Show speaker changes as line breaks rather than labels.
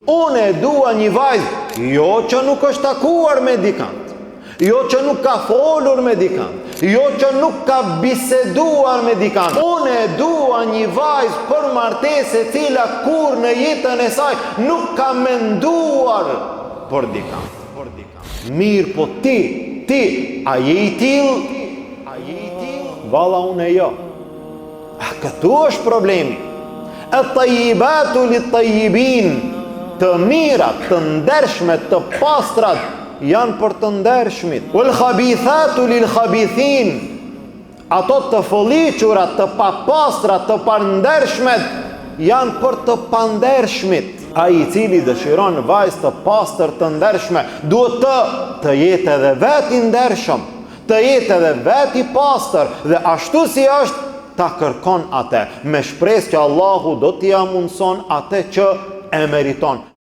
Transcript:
Unë e dua një vajzë, jo që nuk është takuar me dikant, jo që nuk ka folur me dikant, jo që nuk ka biseduar me dikant. Unë e dua një vajzë për martesë e cila kur në jetën e saj nuk ka menduar për dikant. Mirë, po ti, a je i tillë? Valla unë e jo. Këtu është problemi. At-tayyibatu lit-tayyibin. Të mirat, të ndershmet, të pastrat janë për të ndershmit. Wal khabithatu lil khabithin. Ato të folliqurat, të papastrat, të pandershmet janë për të pandershmit. Ai i cili dëshiron vajzë të pastër, të ndershme, duhet të jetë edhe vetë i ndershëm, të jetë edhe vetë i pastër, dhe ashtu si është ta kërkon atë, me shpresë që Allahu do t'i ia mundson atë që e meriton.